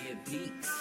Get beats.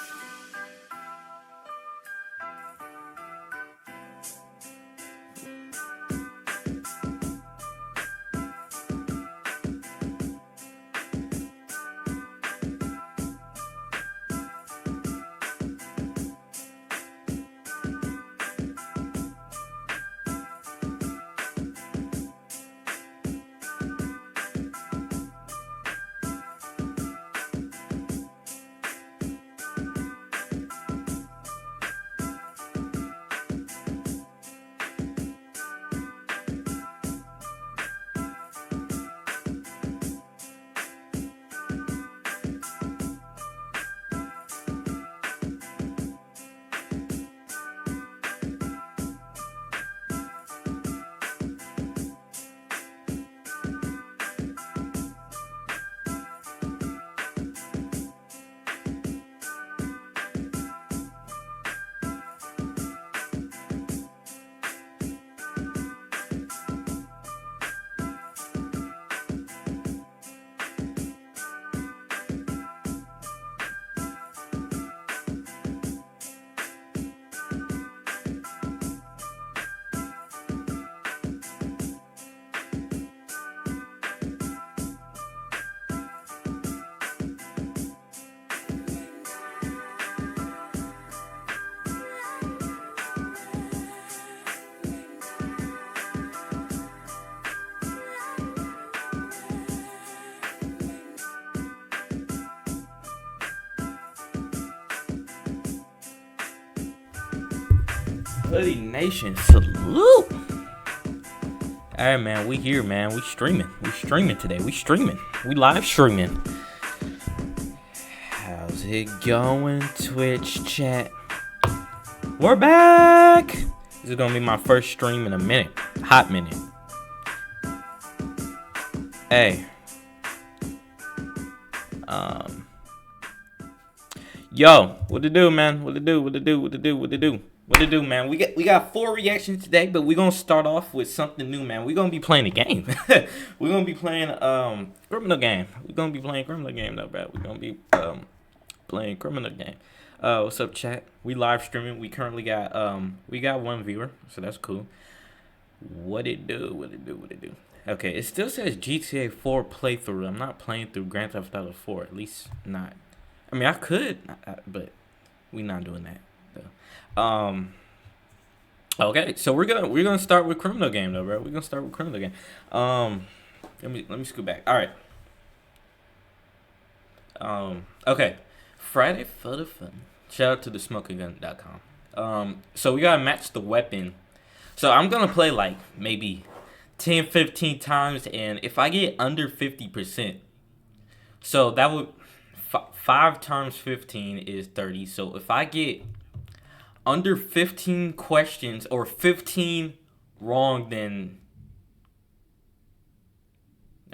Hoodie Nation, salute! Alright, man, we here, man. We streaming. We streaming today. We streaming. We live streaming. How's it going, Twitch chat? We're back! This is gonna be my first stream in a minute. Hot minute. Hey. Yo, what to do, man? What to do? What to do? What to do? What to do? What to do, man? We got 4 reactions today, but we're gonna start off with something new, man. We're gonna be playing a game. We're gonna be playing criminal game. We're gonna be playing criminal game though, bro. We're gonna be playing criminal game. What's up, chat? We live streaming. We currently got we got 1 viewer, so that's cool. What it do? What it do? What it do? Okay, it still says GTA 4 playthrough. I'm not playing through Grand Theft Auto 4, at least not. I mean, I could, but we not doing that though. Okay, so we're gonna start with criminal game though, bro. We're gonna start with criminal game. Let me scoot back. All right. Okay. Friday for the fun. Shout out to the smokinggun.com. So we gotta match the weapon. So I'm gonna play like maybe 10, 15 times, and if I get under 50%, so that would 5 times 15 is 30. So if I get under 15 questions or 15 wrong, then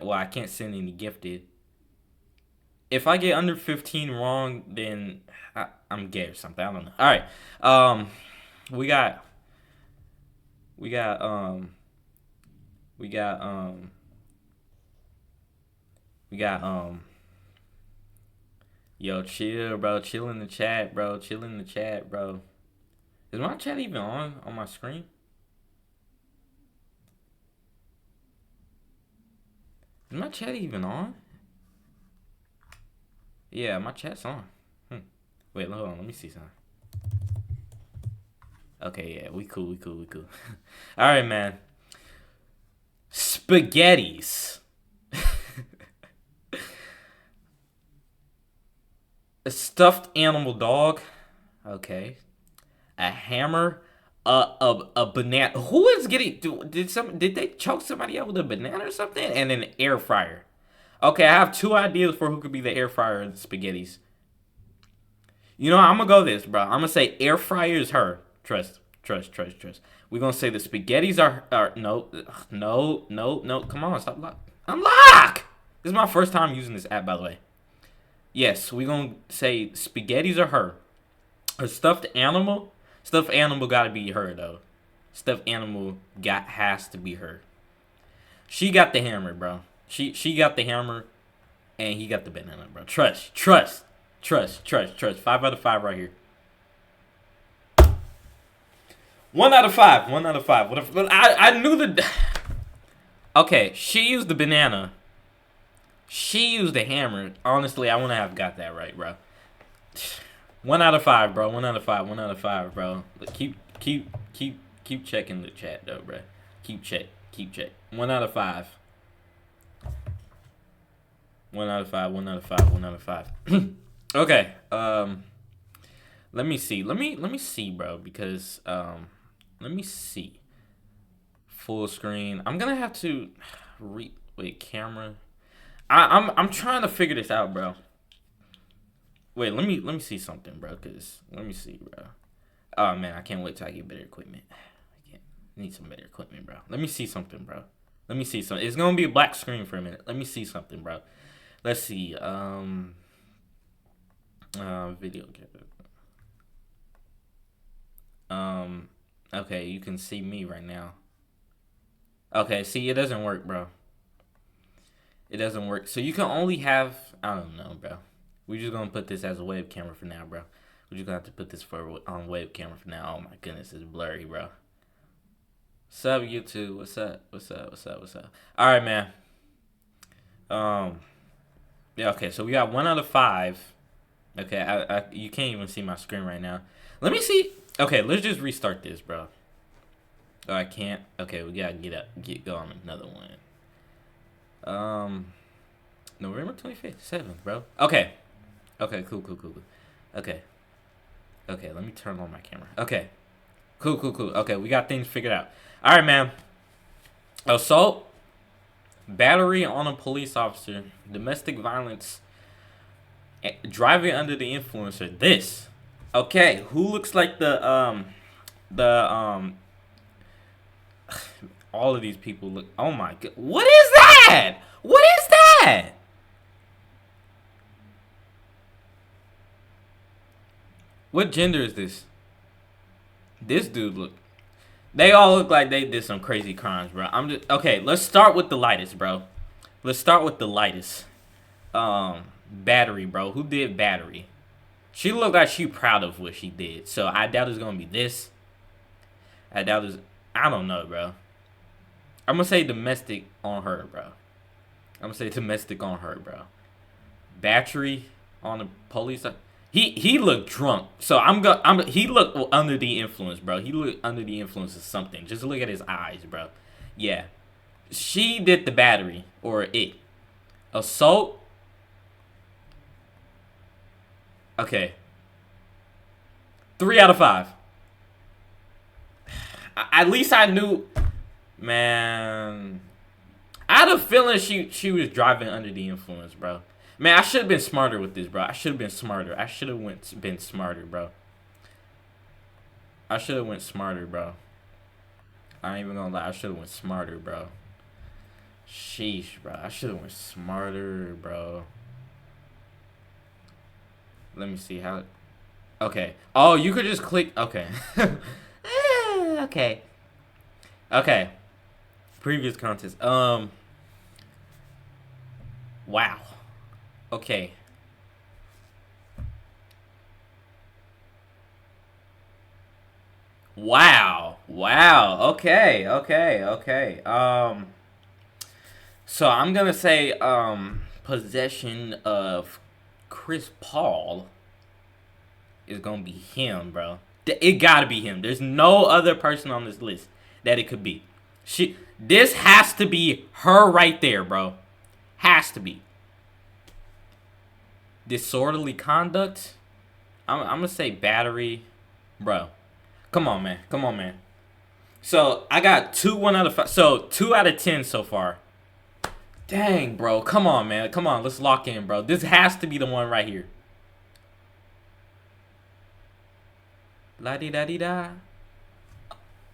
well, I can't send any gifted. If I get under 15 wrong, then I'm gay or something. I don't know. All right. We got yo, chill, bro. Chill in the chat, bro. Chill in the chat, bro. Is my chat even on my screen? Is my chat even on? Yeah, my chat's on. Wait, hold on. Let me see something. Okay, yeah, we cool. All right, man. Spaghettis. A stuffed animal dog. Okay. A hammer. A banana. Who is getting? Did they choke somebody out with a banana or something? And an air fryer. Okay, I have 2 ideas for who could be the air fryer and the spaghettis. You know, I'm gonna go this, bro. I'm gonna say air fryer is her. Trust. We're gonna say the spaghettis are no. Come on, stop lock. Unlock. This is my first time using this app, by the way. Yes, we're gonna say spaghettis are her. A stuffed animal. Stuffed animal gotta be her though. Stuffed animal has to be her. She got the hammer, bro. She got the hammer, and he got the banana, bro. Trust. Trust. 5 out of 5 right here. 1 out of 5. 1 out of 5. What if, I knew the. Okay, she used the banana. She used the hammer. Honestly, I wouldn't have got that right, bro. 1 out of 5, bro. 1 out of 5. 1 out of 5, bro. Keep checking the chat, though, bro. Keep check. 1 out of 5. 1 out of 5. 1 out of 5. 1 out of 5. Okay. Let me see. Let me see, bro. Because let me see. Full screen. I'm gonna have to wait, camera. I'm trying to figure this out, bro. Wait, let me see something, bro. Cause let me see, bro. Oh man, I can't wait till I get better equipment. I need some better equipment, bro. Let me see something, bro. Let me see something. It's gonna be a black screen for a minute. Let me see something, bro. Let's see. Video. Okay, you can see me right now. Okay, see, it doesn't work, bro. It doesn't work. So you can only have, I don't know, bro. We're just gonna put this as a web camera for now, bro. We're just gonna have to put this on web camera for now. Oh my goodness, it's blurry, bro. What's up, YouTube? What's up? All right, man. Yeah, okay, so we got 1 out of 5. Okay, you can't even see my screen right now. Let me see. Okay, let's just restart this, bro. Oh, I can't. Okay, we gotta get going another one. November 25th, 7th, bro. Okay, cool. Okay, let me turn on my camera. Okay, cool. Okay, we got things figured out. All right, man. Assault, battery on a police officer, domestic violence, driving under the influence. This. Okay, who looks like the all of these people look. Oh my god, what is that? What is that? What gender is this? This dude look. They all look like they did some crazy crimes, bro. Okay. Let's start with the lightest, bro. Battery, bro. Who did battery? She looked like she proud of what she did. So I doubt it's gonna be this. I don't know, bro. I'm gonna say domestic on her, bro. Battery on the police. He looked drunk. So he looked under the influence, bro. He looked under the influence of something. Just look at his eyes, bro. Yeah. She did the battery or it. Assault. Okay. 3 out of 5. At least I knew, man. I had a feeling she was driving under the influence, bro. Man, I should have been smarter with this, bro. I should have been smarter, bro. I ain't even gonna lie. I should have went smarter, bro. Sheesh, bro. I should have went smarter, bro. Let me see how. Okay. Oh, you could just click. Okay. Okay. Previous contest. Wow. Okay. Wow. Okay. So I'm gonna say possession of Chris Paul is gonna be him, bro. It gotta be him. There's no other person on this list that it could be. This has to be her right there, bro. Has to be. Disorderly conduct. I'm gonna say battery, bro. Come on, man. So I got 1 out of 5. So 2 out of 10 so far. Dang, bro. Come on, man. Come on. Let's lock in, bro. This has to be the one right here. La-di-da-di-da.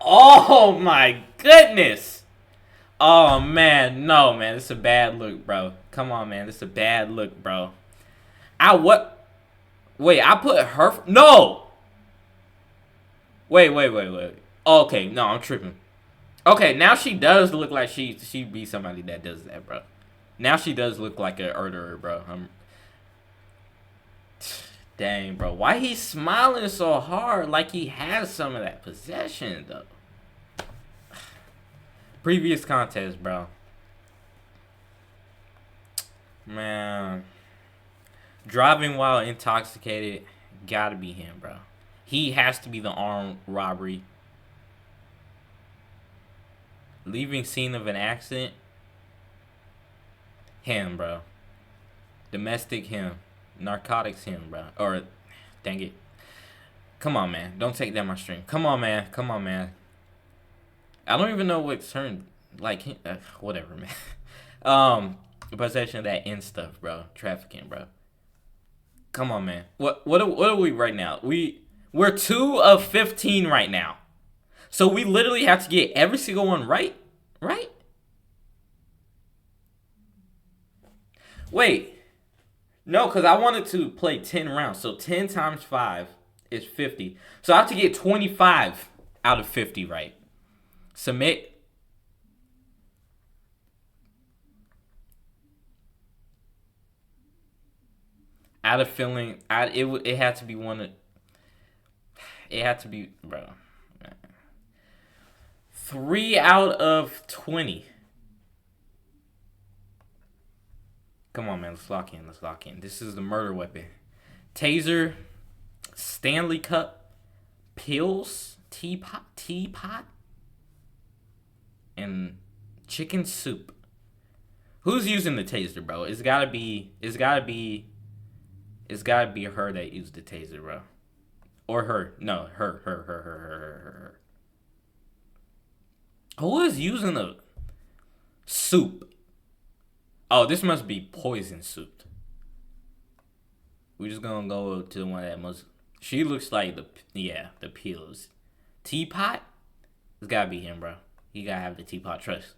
Oh, my goodness. Oh, man. No, man. This is a bad look, bro. Come on, man. This is a bad look, bro. Wait, I put her. No. Wait. Okay, no, I'm tripping. Okay, now she does look like she be somebody that does that, bro. Now she does look like a murderer, bro. Dang, bro. Why he smiling so hard like he has some of that possession, though? Previous contest, bro. Man. Driving while intoxicated. Gotta be him, bro. He has to be the armed robbery. Leaving scene of an accident. Him, bro. Domestic, him. Narcotics, him, bro. Or, dang it. Come on, man. Don't take down my stream. Come on, man. Come on, man. I don't even know what turn, like, whatever, man. Possession of that end stuff, bro. Trafficking, bro. Come on, man. What are we right now? We're 2 of 15 right now. So we literally have to get every single one right? Right? Wait. No, because I wanted to play 10 rounds. So 10 times 5 is 50. So I have to get 25 out of 50 right. Submit. Out of feeling, it had to be one of, it had to be, bro. 3 out of 20. Come on, man. Let's lock in. Let's lock in. This is the murder weapon. Taser, Stanley Cup, pills, teapot, and chicken soup. Who's using the taser, bro? It's gotta be her that used the taser, bro. Or her. No, her. Who is using the soup? Oh, this must be poison soup. We're just gonna go to the one that most. She looks like the pills. Teapot? It's gotta be him, bro. You gotta have the teapot. Trust.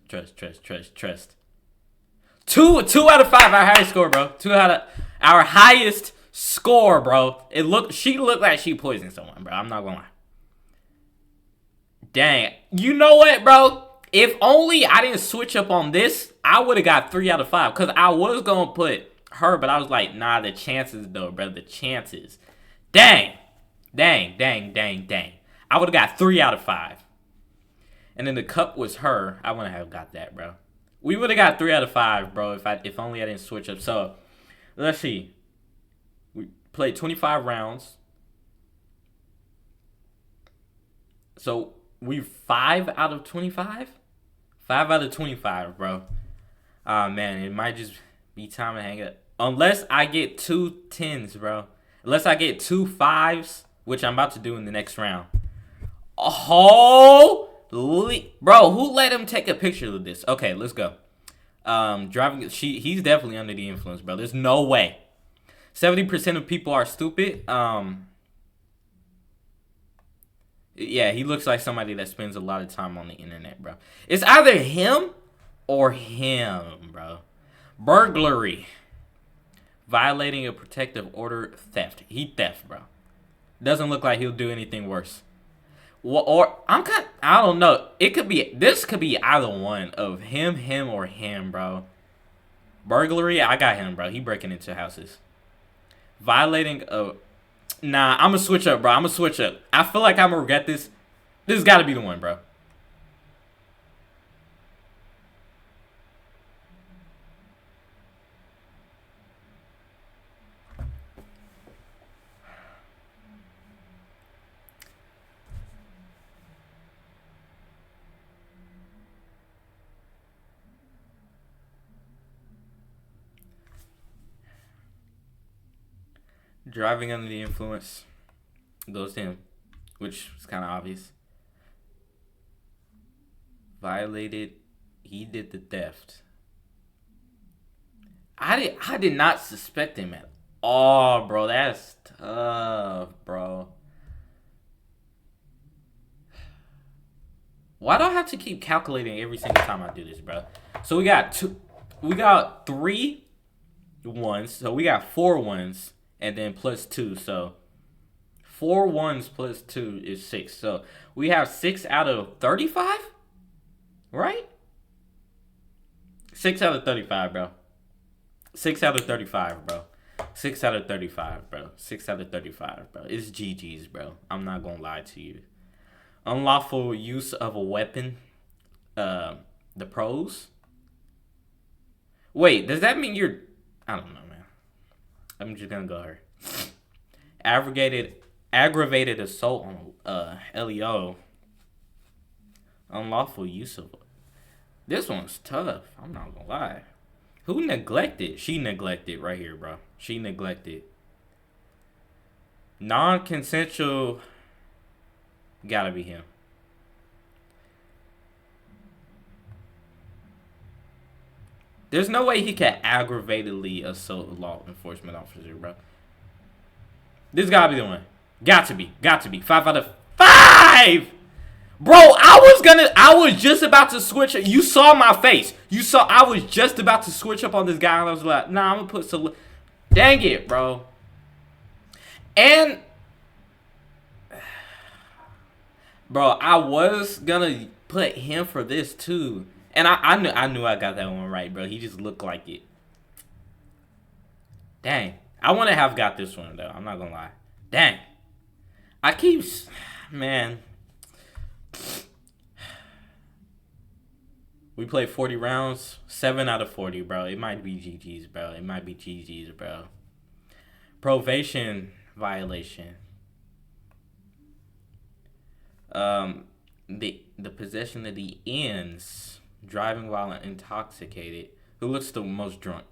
2 out of 5, our highest score, bro. 2 out of our highest score, bro. She looked like she poisoned someone, bro. I'm not gonna lie. Dang. You know what, bro? If only I didn't switch up on this, I would have got 3 out of 5. Because I was going to put her, but I was like, nah, the chances, though, bro. The chances. Dang. I would have got 3 out of 5. And then the cup was her. I wouldn't have got that, bro. We would have got 3 out of 5, bro, if only I didn't switch up. So, let's see. We played 25 rounds. So, we 5 out of 25? 5 out of 25, bro. Man, it might just be time to hang up. Unless I get 2 10s, bro. Unless I get 2 5s, which I'm about to do in the next round. Holy, bro, who let him take a picture of this? Okay, let's go. He's definitely under the influence, bro. There's no way. 70% of people are stupid. Yeah, he looks like somebody that spends a lot of time on the internet, bro. It's either him or him, bro. Burglary. Violating a protective order, theft. He theft, bro. Doesn't look like he'll do anything worse. Or I don't know. This could be either one of him, or him, bro. Burglary, I got him, bro. He breaking into houses. Violating a... Nah, I'm gonna switch up, bro. I feel like I'm gonna regret this. This has got to be the one, bro. Driving under the influence goes to him, which is kind of obvious. Violated. He did the theft. I did not suspect him at all, bro. That's tough, bro. Why do I have to keep calculating every single time I do this, bro? So we got 3 ones. So we got 4 ones. And then plus 2, so 4 1s plus 2 is 6. So we have 6 out of 35, right? 6 out of 35, bro. 6 out of 35, bro. 6 out of 35, bro. 6 out of 35, bro. It's GG's, bro. I'm not gonna lie to you. Unlawful use of a weapon. The pros. Wait, does that mean you're... I don't know, man. I'm just gonna go here. Aggravated assault on LEO. Unlawful use of... This one's tough. I'm not gonna lie. Who neglected? She neglected right here, bro. She neglected. Non-consensual. Gotta be him. There's no way he can aggravatedly assault a law enforcement officer, bro. This gotta be the one. Got to be. Got to be. 5 out of 5! Bro, I was just about to switch. You saw my face. You saw I was just about to switch up on this guy, and I was like, nah, I'm gonna put some. Dang it, bro. And bro, I was gonna put him for this too. And I knew I got that one right, bro. He just looked like it. Dang. I wouldn't have got this one though. I'm not gonna lie. Dang. I keep, man. We played 40 rounds. 7 out of 40, bro. It might be GG's, bro. It might be GG's, bro. Probation violation. The possession of the ends. Driving while intoxicated. Who looks the most drunk?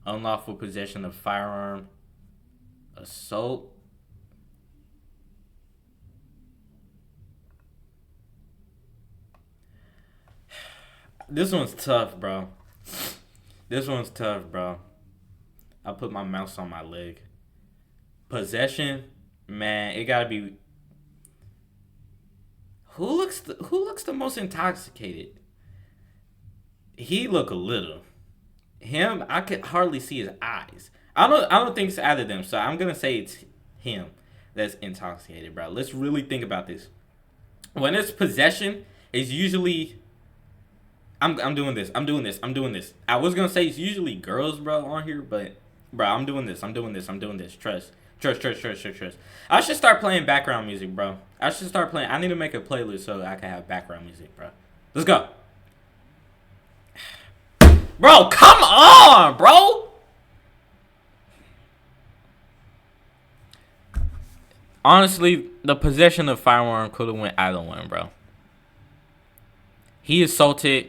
Unlawful possession of firearm. Assault. This one's tough, bro. This one's tough, bro. I'll put my mouse on my leg. Possession, man, it gotta be. Who looks the most intoxicated? He look a little. Him, I could hardly see his eyes. I don't think it's either of them, so I'm gonna say it's him that's intoxicated, bro. Let's really think about this. When it's possession, it's usually. I'm doing this. I was gonna say it's usually girls, bro, on here, but bro, I'm doing this. Trust. I should start playing background music, bro. I need to make a playlist so I can have background music, bro. Let's go. Bro, come on, bro. Honestly, the possession of firearm could have went either one, bro. He assaulted.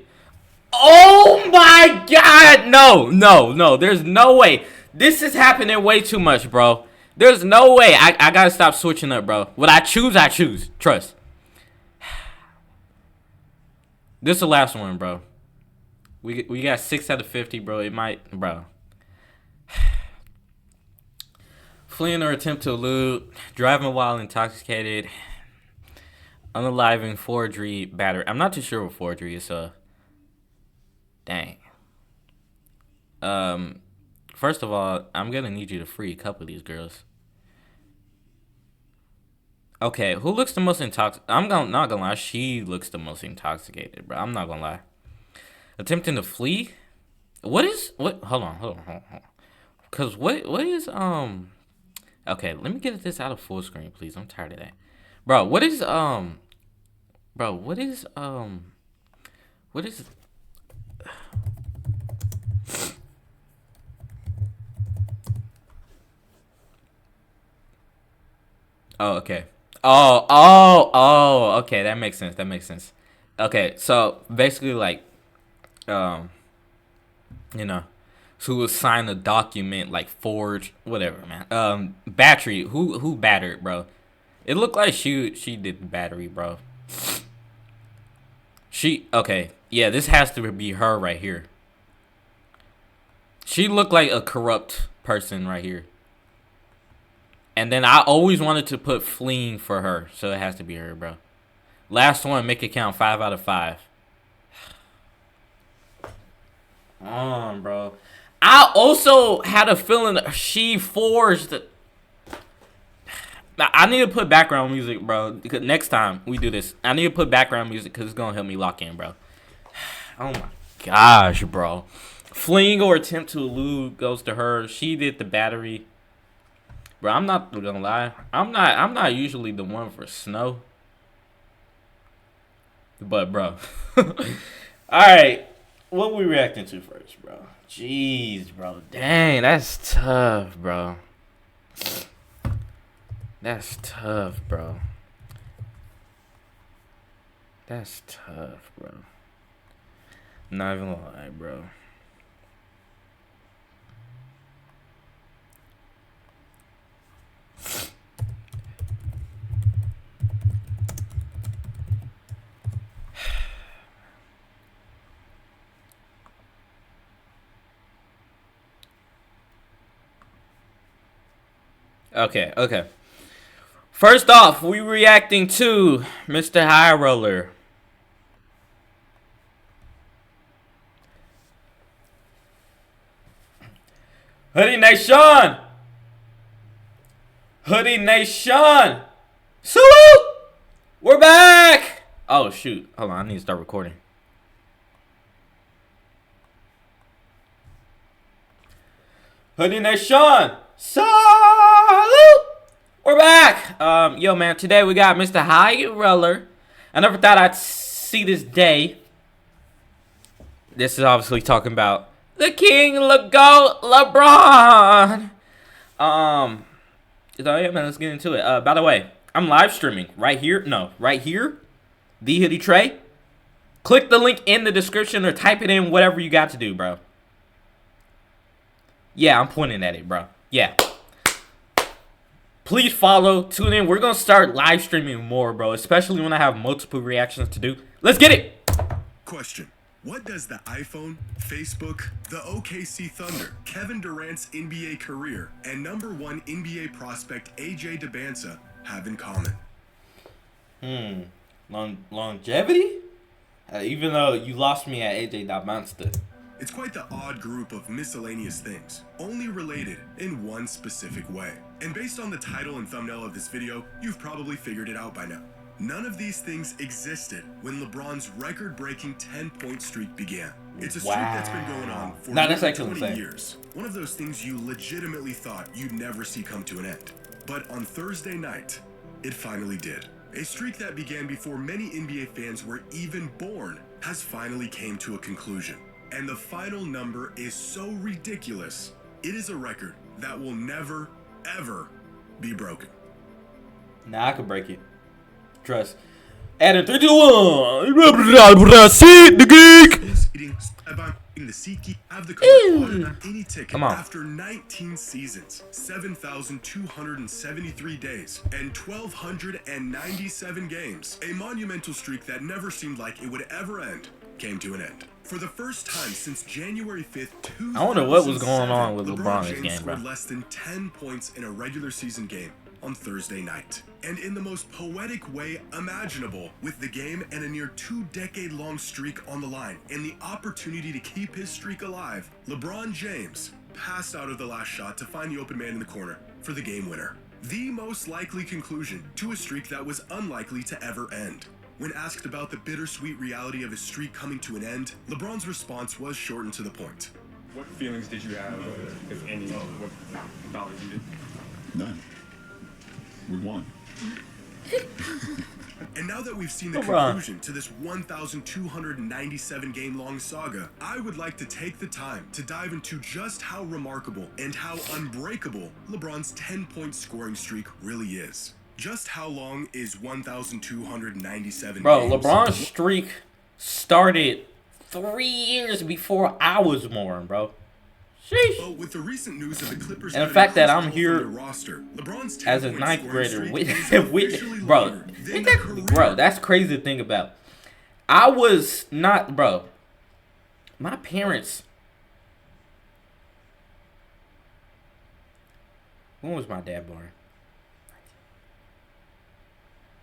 Oh my God! No. There's no way. This is happening way too much, bro. There's no way. I gotta stop switching up, bro. What I choose. Trust. This is the last one, bro. We got 6 out of 50, bro. It might, bro. Fleeing or attempt to elude, driving while intoxicated, unaliving, forgery, battery. I'm not too sure what forgery is. Dang. First of all, I'm gonna need you to free a couple of these girls. Okay, who looks the most intoxicated? Not gonna lie, she looks the most intoxicated, bro. I'm not gonna lie. Attempting to flee? What? Hold on. Cause what is okay, let me get this out of full screen, please. I'm tired of that. Bro, what is Oh, okay. Okay, that makes sense. Okay, so basically like who will sign a document like forged, whatever, man. Battery, who battered, bro? It looked like she did the battery, bro. Okay, yeah, this has to be her right here. She looked like a corrupt person right here. And then I always wanted to put fleeing for her, so it has to be her, bro. Last one, make it count. 5 out of 5. Bro. I also had a feeling she forged. I need to put background music, bro. Because next time we do this, I need to put background music because it's gonna help me lock in, bro. Oh my gosh, bro. Fleeing or attempt to elude goes to her. She did the battery. Bro, I'm not gonna lie. I'm not usually the one for snow. But bro. Alright. What we reacting to first, bro? Jeez, bro. Dang, that's tough, bro. That's tough, bro. That's tough, bro. Not even gonna lie, bro. Okay. First off, we reacting to Mr. High Roller. Hoodie Nation! Hoodie Nation! Salute! We're back! Oh, shoot. Hold on, I need to start recording. Hoodie Nation! Salute! We're back! Yo, man, today we got Mr. High Roller. I never thought I'd see this day. This is obviously talking about the King, LeGoat, LeBron. So yeah, man, let's get into it. By the way, I'm live streaming right here. No, right here. The Hoodie Trey. Click the link in the description or type it in, whatever you got to do, bro. Yeah, I'm pointing at it, bro. Yeah. Please follow, tune in. We're gonna start live streaming more, bro. Especially when I have multiple reactions to do. Let's get it. Question. What does the iPhone, Facebook, the OKC Thunder, Kevin Durant's NBA career, and #1 NBA prospect AJ Dybantsa have in common? Longevity? Even though you lost me at AJ Dybantsa. It's quite the odd group of miscellaneous things, only related in one specific way. And based on the title and thumbnail of this video, you've probably figured it out by now. None of these things existed when LeBron's record-breaking 10-point streak began. It's a streak that's been going on for that's 20 years. One of those things you legitimately thought you'd never see come to an end. But on Thursday night, it finally did. A streak that began before many NBA fans were even born has finally came to a conclusion. And the final number is so ridiculous, it is a record that will never, ever be broken. Nah, I could break it. Trust. Add 3, 2, 1. Sit the geek. The SeatGeek have the code on any ticket. Come on. After 19 seasons, 7,273 days, and 1,297 games, a monumental streak that never seemed like it would ever end came to an end. For the first time since January 5th, 2007, I wonder what was going on with LeBron James this game, bro. scored less than 10 points in a regular season game on Thursday night. And in the most poetic way imaginable, with the game and a near 2-decade-long streak on the line and the opportunity to keep his streak alive, LeBron James passed out of the last shot to find the open man in the corner for the game winner. The most likely conclusion to a streak that was unlikely to ever end. When asked about the bittersweet reality of his streak coming to an end, LeBron's response was short and to the point. What feelings did you have, if any, what knowledge you did? None. We won. And now that we've seen the conclusion to this 1,297 game long saga, I would like to take the time to dive into just how remarkable and how unbreakable LeBron's 10-point scoring streak really is. Just how long is 1,297 Bro, games? LeBron's streak started 3 years before I was born, bro. Sheesh. Well, with the recent news of the Clippers And the fact that I'm from here their roster, LeBron's as a 10-point ninth scoring grader, streak with, is officially longer than the career. bro, that's crazy to think about. I was not, bro. My parents. When was my dad born?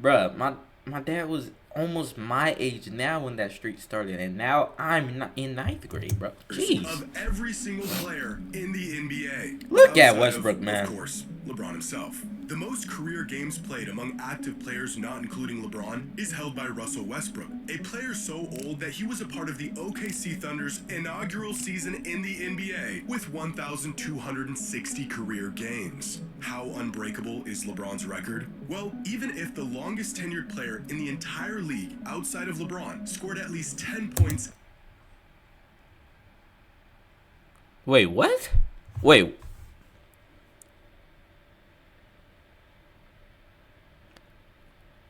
Bruh, my dad was almost my age now when that streak started, and now I'm in ninth grade, bro. Jeez. Of every single player in the NBA. Look at Outside Westbrook, of, man. Of course, LeBron himself. The most career games played among active players not including LeBron is held by Russell Westbrook, a player so old that he was a part of the OKC Thunder's inaugural season in the NBA with 1,260 career games. How unbreakable is LeBron's record? Well, even if the longest tenured player in the entire league outside of LeBron scored at least 10 points. Wait, what? Wait.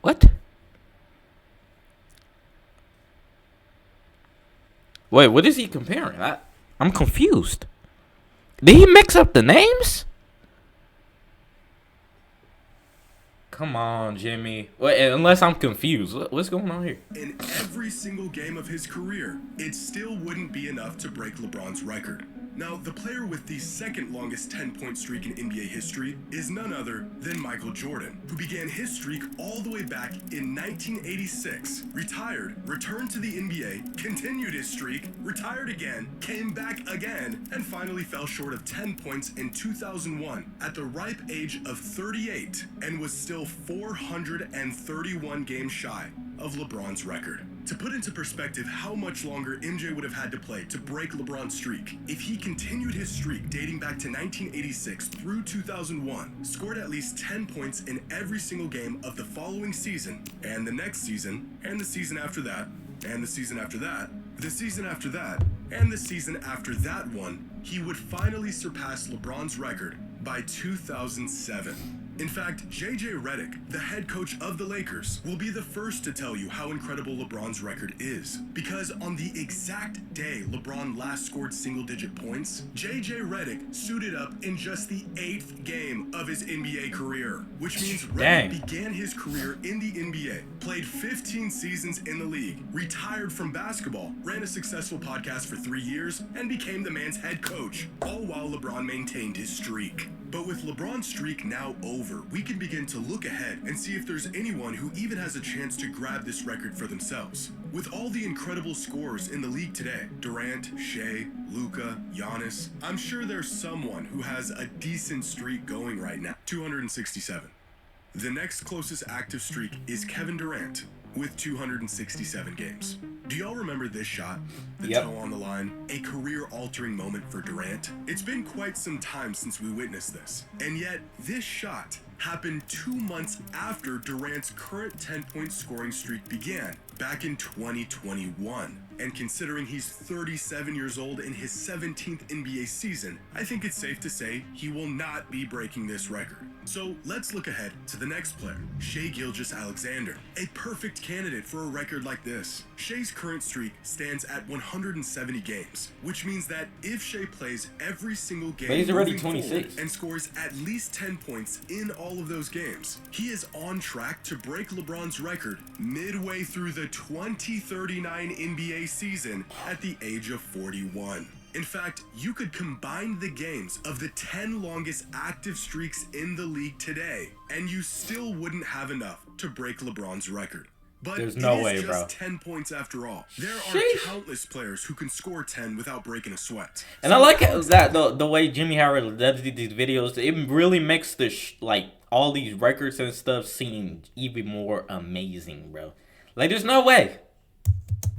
What? Wait, what is he comparing? I'm confused. Did he mix up the names? Come on, Jimmy. Wait, unless I'm confused. What's going on here? In every single game of his career, it still wouldn't be enough to break LeBron's record. Now, the player with the second longest 10-point streak in NBA history is none other than Michael Jordan, who began his streak all the way back in 1986, retired, returned to the NBA, continued his streak, retired again, came back again, and finally fell short of 10 points in 2001 at the ripe age of 38 and was still 431 games shy of LeBron's record. To put into perspective how much longer MJ would have had to play to break LeBron's streak, if he continued his streak dating back to 1986 through 2001, scored at least 10 points in every single game of the following season, and the next season, and the season after that, and the season after that, the season after that, and the season after that one, he would finally surpass LeBron's record by 2007. In fact, JJ Redick, the head coach of the Lakers, will be the first to tell you how incredible LeBron's record is. Because on the exact day LeBron last scored single-digit points, JJ Redick suited up in just the 8th game of his NBA career. Which means Redick began his career in the NBA, played 15 seasons in the league, retired from basketball, ran a successful podcast for 3 years, and became the man's head coach, all while LeBron maintained his streak. But with LeBron's streak now over, we can begin to look ahead and see if there's anyone who even has a chance to grab this record for themselves. With all the incredible scorers in the league today, Durant, Shea, Luka, Giannis, I'm sure there's someone who has a decent streak going right now. 267. The next closest active streak is Kevin Durant with 267 games. Do y'all remember this shot? The toe on the line, a career-altering moment for Durant. It's been quite some time since we witnessed this, and yet this shot happened 2 months after Durant's current 10-point scoring streak began, back in 2021. And considering he's 37 years old in his 17th NBA season, I think it's safe to say he will not be breaking this record. So let's look ahead to the next player, Shai Gilgeous-Alexander, a perfect candidate for a record like this. Shai's current streak stands at 170 games, which means that if Shai plays every single game but he's already 26 and scores at least 10 points in all of those games, he is on track to break LeBron's record midway through the 2039 NBA season at the age of 41. In fact, you could combine the games of the 10 longest active streaks in the league today, and you still wouldn't have enough to break LeBron's record. But there's no way, just bro. 10 points after all. There are countless players who can score 10 without breaking a sweat. And I like that the way Jimmy Howard does these videos. It really makes the like all these records and stuff seem even more amazing, bro. Like there's no way.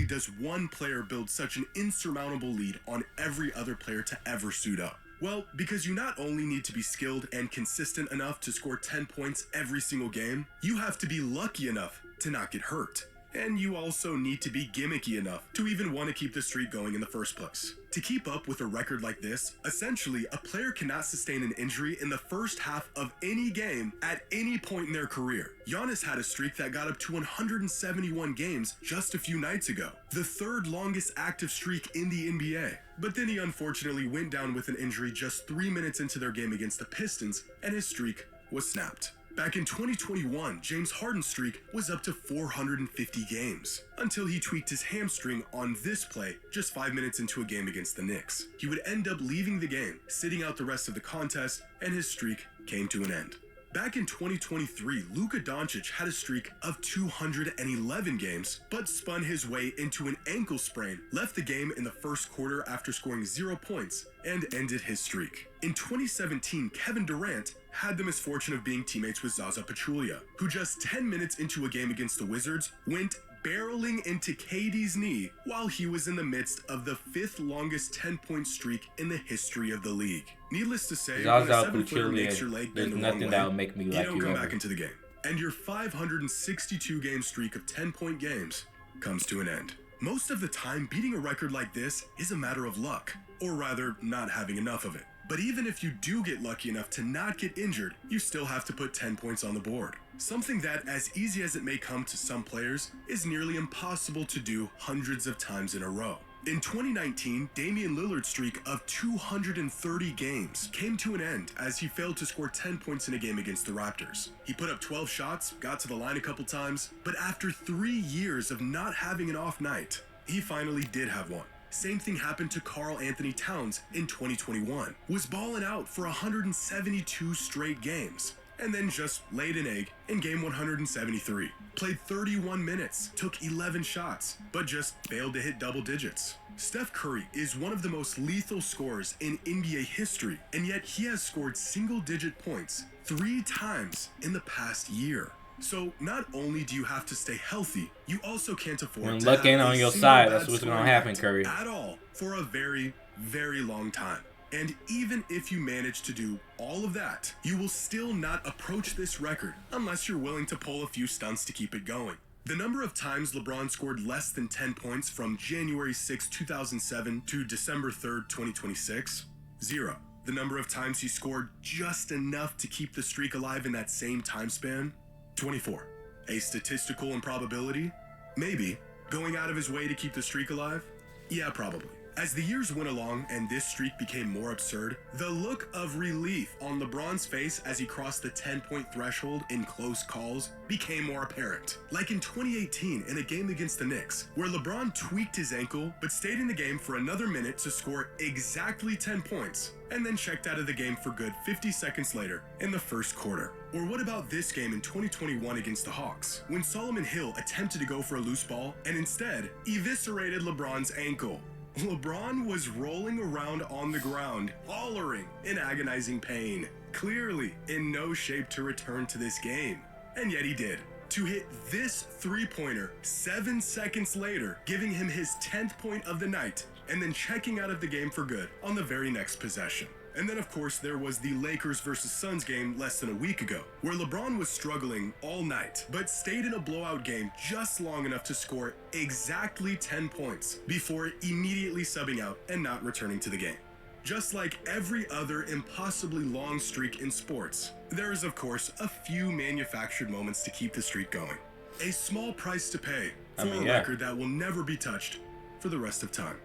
Does one player build such an insurmountable lead on every other player to ever suit up? Well, because you not only need to be skilled and consistent enough to score 10 points every single game, you have to be lucky enough to not get hurt. And you also need to be gimmicky enough to even want to keep the streak going in the first place. To keep up with a record like this, essentially, a player cannot sustain an injury in the first half of any game at any point in their career. Giannis had a streak that got up to 171 games just a few nights ago, the third longest active streak in the NBA. But then he unfortunately went down with an injury just 3 minutes into their game against the Pistons, and his streak was snapped. Back in 2021, James Harden's streak was up to 450 games, until he tweaked his hamstring on this play just 5 minutes into a game against the Knicks. He would end up leaving the game, sitting out the rest of the contest, and his streak came to an end. Back in 2023, Luka Doncic had a streak of 211 games, but spun his way into an ankle sprain, left the game in the first quarter after scoring 0 points, and ended his streak. In 2017, Kevin Durant had the misfortune of being teammates with Zaza Pachulia, who just 10 minutes into a game against the Wizards went barreling into KD's knee while he was in the midst of the 5th longest 10-point streak in the history of the league. Needless to say, when a Zaza 7-footer makes your Pachulia, leg there's bend the wrong nothing way, that would make me you like don't you come ever. back into the game. And your 562-game streak of 10-point games comes to an end. Most of the time, beating a record like this is a matter of luck, or rather, not having enough of it. But even if you do get lucky enough to not get injured, you still have to put 10 points on the board. Something that, as easy as it may come to some players, is nearly impossible to do hundreds of times in a row. In 2019, Damian Lillard's streak of 230 games came to an end as he failed to score 10 points in a game against the Raptors. He put up 12 shots, got to the line a couple times, but after 3 years of not having an off night, he finally did have one. Same thing happened to Karl Anthony Towns in 2021. Was balling out for 172 straight games, and then just laid an egg in game 173. Played 31 minutes, took 11 shots, but just failed to hit double digits. Steph Curry is one of the most lethal scorers in NBA history, and yet he has scored single-digit points 3 times in the past year. So not only do you have to stay healthy, you also can't afford When to luck have ain't a on your single side, bad that's what's gonna scoring happen, night Curry. at all for a very, very long time. And even if you manage to do all of that, you will still not approach this record unless you're willing to pull a few stunts to keep it going. The number of times LeBron scored less than 10 points from January 6, 2007 to December 3rd, 2026, 0. The number of times he scored just enough to keep the streak alive in that same time span, 24. A statistical improbability? Maybe. Going out of his way to keep the streak alive? Yeah, probably. As the years went along and this streak became more absurd, the look of relief on LeBron's face as he crossed the 10-point threshold in close calls became more apparent. Like in 2018 in a game against the Knicks, where LeBron tweaked his ankle but stayed in the game for another minute to score exactly 10 points, and then checked out of the game for good 50 seconds later in the first quarter. Or what about this game in 2021 against the Hawks, when Solomon Hill attempted to go for a loose ball and instead eviscerated LeBron's ankle? LeBron was rolling around on the ground, hollering in agonizing pain, clearly in no shape to return to this game. And yet he did. To hit this three-pointer 7 seconds later, giving him his 10th point of the night, and then checking out of the game for good on the very next possession. And then, of course, there was the Lakers versus Suns game less than a week ago, where LeBron was struggling all night, but stayed in a blowout game just long enough to score exactly 10 points before immediately subbing out and not returning to the game. Just like every other impossibly long streak in sports, there is, of course, a few manufactured moments to keep the streak going. A small price to pay for a record that will never be touched for the rest of time.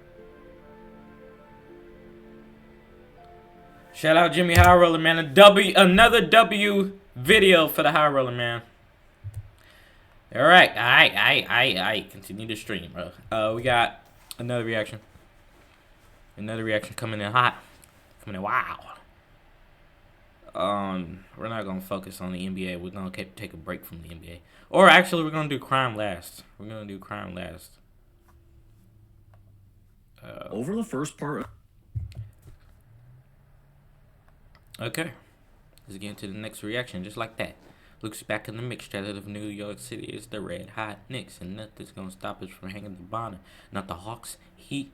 Shout out Jimmy High Roller, man. Another W video for the High Roller, man. All right. Continue to stream, bro. We got another reaction. Another reaction coming in hot. Coming in wow. We're not gonna focus on the NBA. We're gonna take a break from the NBA. Or actually, we're gonna do crime last. Over the first part. Okay. Let's get into the next reaction, just like that. Looks back in the mix strategy of New York City. It's the red hot Knicks, and nothing's gonna stop us from hanging the bonnet. Not the Hawks, Heat,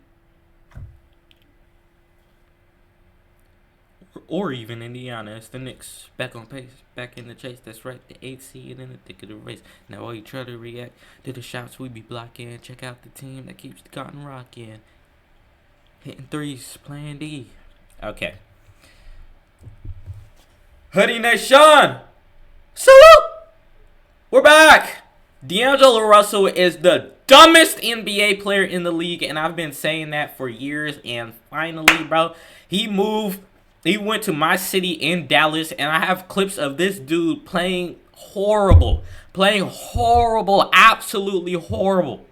or even Indiana. It's the Knicks back on pace, back in the chase. That's right, the 8th seed in the thick of the race. Now while you try to react to the shots we be blocking, check out the team that keeps the cotton rocking. Hitting threes, playing D. Okay. Hoodie Nation! Salute! We're back! D'Angelo Russell is the dumbest NBA player in the league, and I've been saying that for years, and finally, bro, he went to my city in Dallas, and I have clips of this dude playing horrible, absolutely horrible.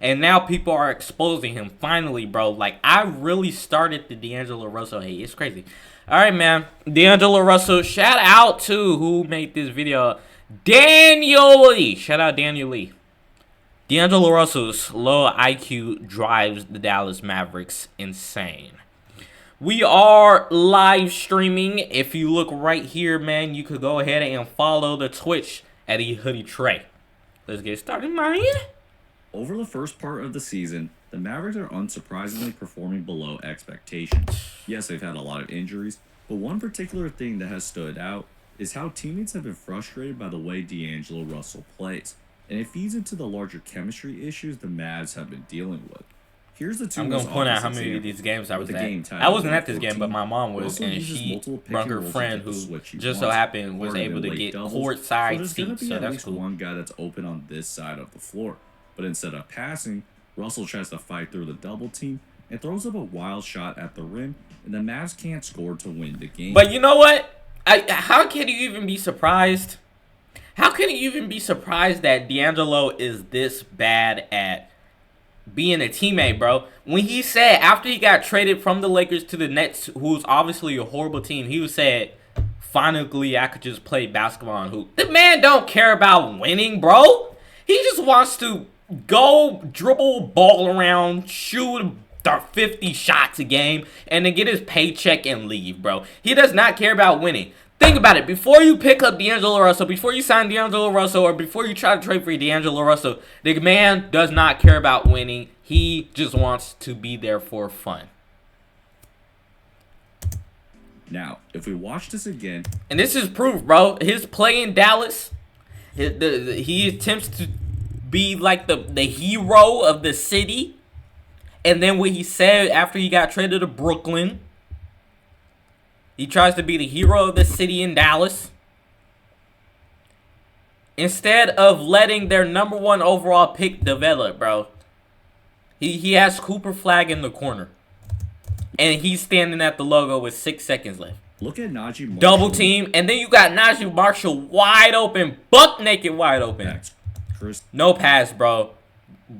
And now people are exposing him finally, bro. Like, I really started the D'Angelo Russell hate. It's crazy. All right, man. D'Angelo Russell, shout out to who made this video. Daniel Lee. Shout out Daniel Lee. D'Angelo Russell's low IQ drives the Dallas Mavericks insane. We are live streaming. If you look right here, man, you could go ahead and follow the Twitch at eHoodie Trey. Let's get started, man. Over the first part of the season, the Mavericks are unsurprisingly performing below expectations. Yes, they've had a lot of injuries, but one particular thing that has stood out is how teammates have been frustrated by the way D'Angelo Russell plays, and it feeds into the larger chemistry issues the Mavs have been dealing with. Here's the two. I'm gonna point out how many of these games I was at. I wasn't at this game, but my mom was, and she brought her friend who just so happened was able to get courtside seats. So that's cool. One guy that's open on this side of the floor, but instead of passing, Russell tries to fight through the double team and throws up a wild shot at the rim, and the Mavs can't score to win the game. But you know what? How can you even be surprised? How can you even be surprised that D'Angelo is this bad at being a teammate, bro? When he said after he got traded from the Lakers to the Nets, who's obviously a horrible team, he said, finally I could just play basketball and hoop. The man don't care about winning, bro. He just wants to go dribble, ball around, shoot 50 shots a game, and then get his paycheck and leave, bro. He does not care about winning. Think about it. Before you pick up D'Angelo Russell, before you sign D'Angelo Russell, or before you try to trade for D'Angelo Russell, the man does not care about winning. He just wants to be there for fun. Now, if we watch this again, and this is proof, bro. His play in Dallas, he attempts to be like the hero of the city. And then what he said after he got traded to Brooklyn, he tries to be the hero of the city in Dallas. Instead of letting their #1 overall pick develop, bro. He has Cooper Flag in the corner. And he's standing at the logo with 6 seconds left. Look at Najee Marshall. Double team. And then you got Najee Marshall wide open. Buck naked wide open. No pass, bro.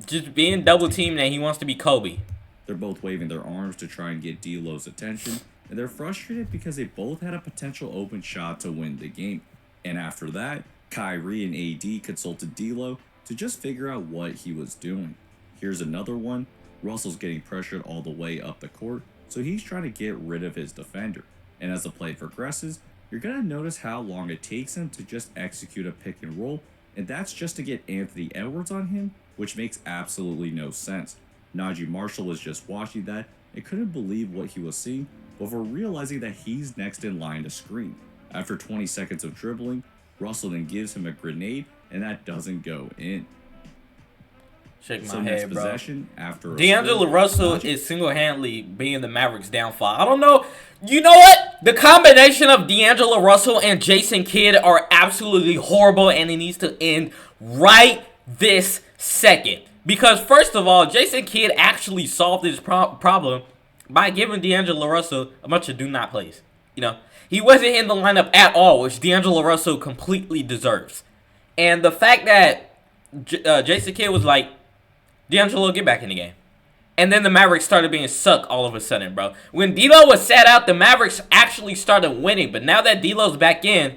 Just being double teamed and he wants to be Kobe. They're both waving their arms to try and get D'Lo's attention. And they're frustrated because they both had a potential open shot to win the game. And after that, Kyrie and AD consulted D'Lo to just figure out what he was doing. Here's another one. Russell's getting pressured all the way up the court, so he's trying to get rid of his defender. And as the play progresses, you're going to notice how long it takes him to just execute a pick and roll, and that's just to get Anthony Edwards on him, which makes absolutely no sense. Najee Marshall was just watching that and couldn't believe what he was seeing before realizing that he's next in line to screen. After 20 seconds of dribbling, Russell then gives him a grenade, and that doesn't go in. Shake So my next head, bro. possession, after D'Angelo Russell is single-handedly being the Mavericks' downfall. I don't know. You know what? The combination of D'Angelo Russell and Jason Kidd are absolutely horrible, and it needs to end right this second. Because, first of all, Jason Kidd actually solved this problem by giving D'Angelo Russell a bunch of do-not plays. You know, he wasn't in the lineup at all, which D'Angelo Russell completely deserves. And the fact that Jason Kidd was like, D'Angelo, get back in the game. And then the Mavericks started being sucked all of a sudden, bro. When D'Lo was sat out, the Mavericks actually started winning. But now that D'Lo's back in,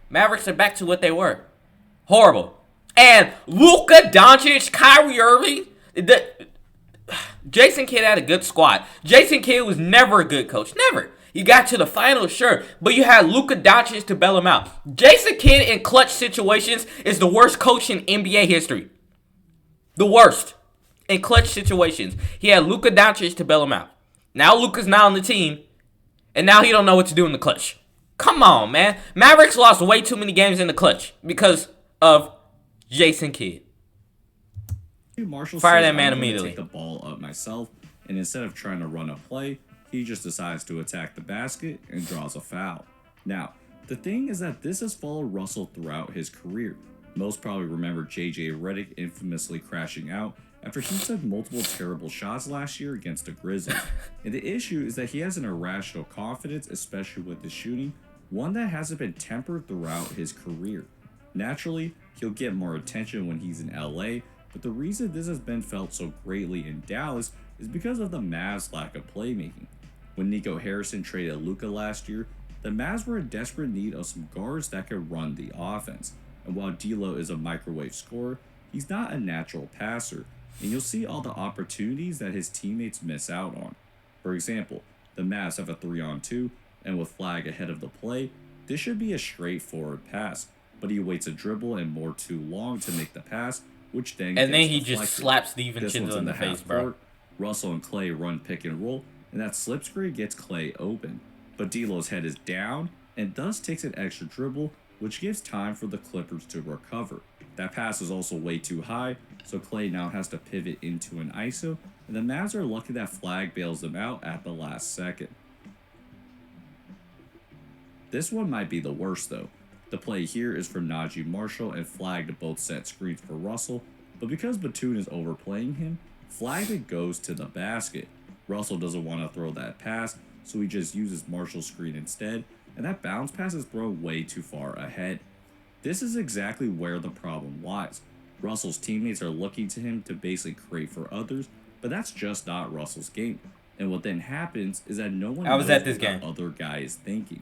Mavericks are back to what they were. Horrible. And Luka Doncic, Kyrie Irving, Jason Kidd had a good squad. Jason Kidd was never a good coach. Never. You got to the finals, sure, but you had Luka Doncic to bail him out. Jason Kidd in clutch situations is the worst coach in NBA history. The worst. In clutch situations. He had Luka Doncic to bail him out. Now Luka's not on the team, and now he don't know what to do in the clutch. Come on, man. Mavericks lost way too many games in the clutch because of Jason Kidd. Marshall Fire says, that man I'm gonna immediately. Take the ball up myself, and instead of trying to run a play, he just decides to attack the basket and draws a foul. Now, the thing is that this has followed Russell throughout his career. Most probably remember JJ Redick infamously crashing out after he took multiple terrible shots last year against the Grizzlies. And the issue is that he has an irrational confidence, especially with his shooting, one that hasn't been tempered throughout his career. Naturally, he'll get more attention when he's in LA, But the reason this has been felt so greatly in Dallas is because of the Mavs' lack of playmaking. When Nico Harrison traded Luka last year, the Mavs were in desperate need of some guards that could run the offense. And while D'Lo is a microwave scorer, he's not a natural passer, and you'll see all the opportunities that his teammates miss out on. For example, the Mavs have a 3-on-2, and with Flag ahead of the play, this should be a straightforward pass, but he waits a dribble and more too long to make the pass, which then And then gets he deflected. just slaps This DiVincenzo one's in the face, half bro. court. Russell and Clay run pick and roll, and that slip screen gets Clay open. But D'Lo's head is down, and thus takes an extra dribble, which gives time for the Clippers to recover. That pass is also way too high, so Clay now has to pivot into an ISO, and the Mavs are lucky that Flag bails them out at the last second. This one might be the worst though. The play here is from Najee Marshall and Flag to both set screens for Russell, but because Batum is overplaying him, Flag then goes to the basket. Russell doesn't want to throw that pass, so he just uses Marshall's screen instead, and that bounce pass is thrown way too far ahead. This is exactly where the problem lies. Russell's teammates are looking to him to basically create for others, but that's just not Russell's game. And what then happens is that no one I was knows at this what the game. other guy is thinking.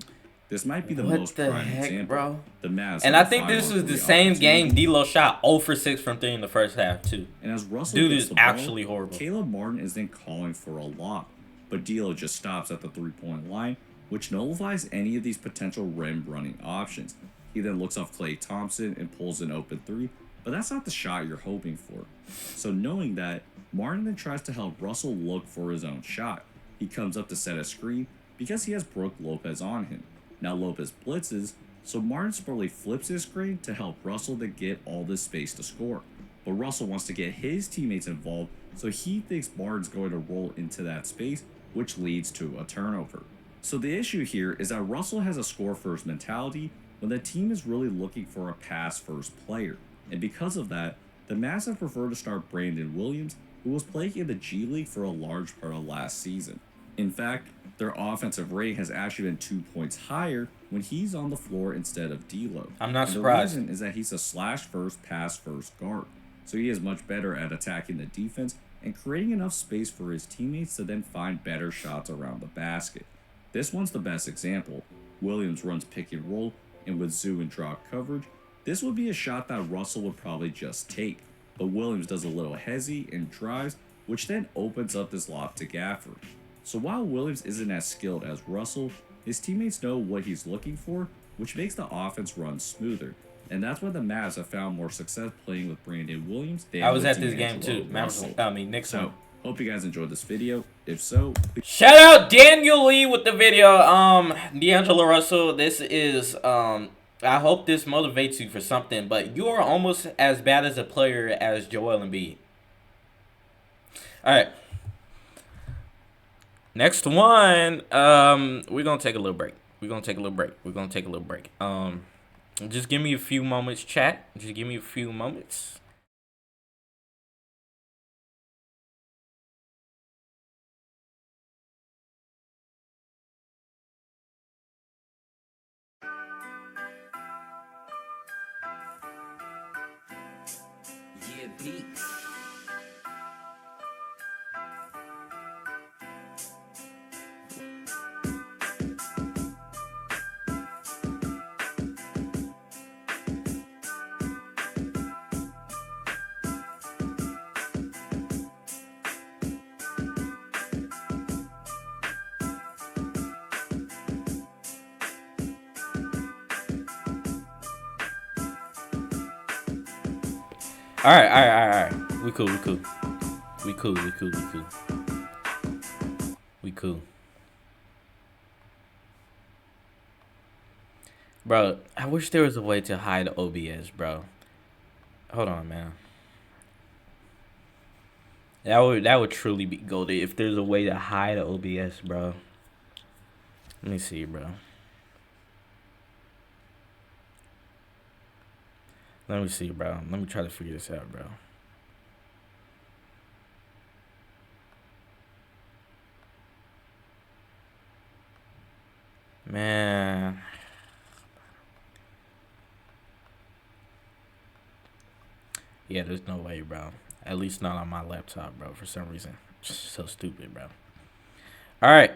This might be the What most the prime heck, example. bro? The Mavs And have I a think this was 5-on-3 the same game opportunity. D'Lo shot 0 for 6 from 3 in the first half, too. And as Russell Dude gets is the ball, actually horrible. Caleb Martin is then calling for a lob, but D'Lo just stops at the three-point line, which nullifies any of these potential rim running options. He then looks off Klay Thompson and pulls an open three, but that's not the shot you're hoping for. So knowing that, Martin then tries to help Russell look for his own shot. He comes up to set a screen because he has Brook Lopez on him. Now Lopez blitzes, so Martin smartly flips his screen to help Russell to get all this space to score. But Russell wants to get his teammates involved, so he thinks Martin's going to roll into that space, which leads to a turnover. So the issue here is that Russell has a score-first mentality when the team is really looking for a pass-first player. And because of that, the Mavs have preferred to start Brandon Williams, who was playing in the G League for a large part of last season. In fact, their offensive rate has actually been 2 points higher when he's on the floor instead of D'Lo. I'm not And surprised. The reason is that he's a slash-first, pass-first guard, so he is much better at attacking the defense and creating enough space for his teammates to then find better shots around the basket. This one's the best example. Williams runs pick and roll, and with Zoo and drop coverage, this would be a shot that Russell would probably just take, but Williams does a little hezzy and drives, which then opens up this lob to Gafford. So while Williams isn't as skilled as Russell, his teammates know what he's looking for, which makes the offense run smoother. And that's why the Mavs have found more success playing with Brandon Williams than I was with at this game, D'Angelo too. Russell. Knicks So, won. hope you guys enjoyed this video. If so, Shout out Daniel Lee with the video. D'Angelo Russell, this is I hope this motivates you for something, but you are almost as bad as a player as Joel Embiid. All right. Next one, we're gonna take a little break. Just give me a few moments, chat. Just give me a few moments. Yeah, beats. All right. We cool. Bro, I wish there was a way to hide OBS, bro. Hold on, man. That would truly be goldie if there's a way to hide OBS, bro. Let me see, bro. Let me see, bro. Let me try to figure this out, bro. Man. Yeah, there's no way, bro. At least not on my laptop, bro. For some reason, just so stupid, bro. All right.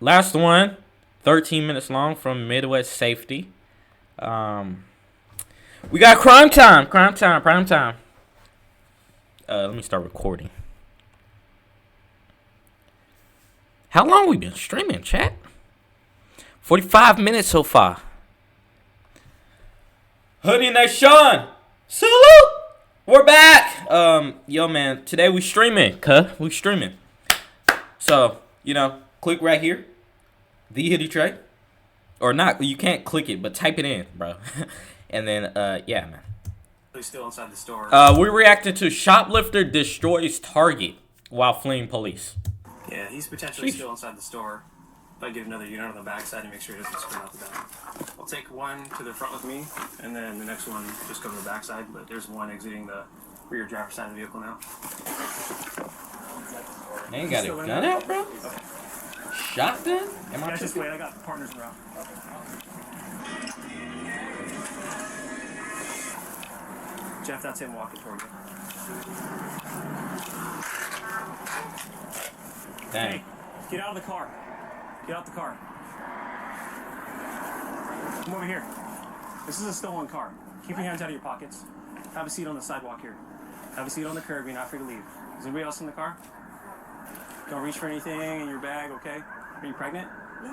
Last one. 13 minutes long from Midwest Safety. We got crime time. Prime time. Let me start recording. How long we been streaming, chat? 45 minutes so far. Hoodie Nation, salute! We're back. Yo, man, today we streaming, We streaming. So, click right here. The Hoodie Tray. Or not, you can't click it, but type it in, bro. And then, yeah, man. He's still inside the store. We're reacting to shoplifter destroys Target while fleeing police. Yeah, he's potentially still inside the store. If I get another unit on the backside to make sure he doesn't sprint out the back. I'll take one to the front with me, and then the next one just go to the backside. But there's one exiting the rear driver's side of the vehicle now. Man, you got a gun out, bro? Shotgun? Am I Guys, just wait. I got partners around. Jeff, that's him walking toward you. Dang. Hey, get out of the car. Get out the car. Come over here. This is a stolen car. Keep your hands out of your pockets. Have a seat on the sidewalk here. Have a seat on the curb. You're not free to leave. Is anybody else in the car? Don't reach for anything in your bag, okay? Are you pregnant? No.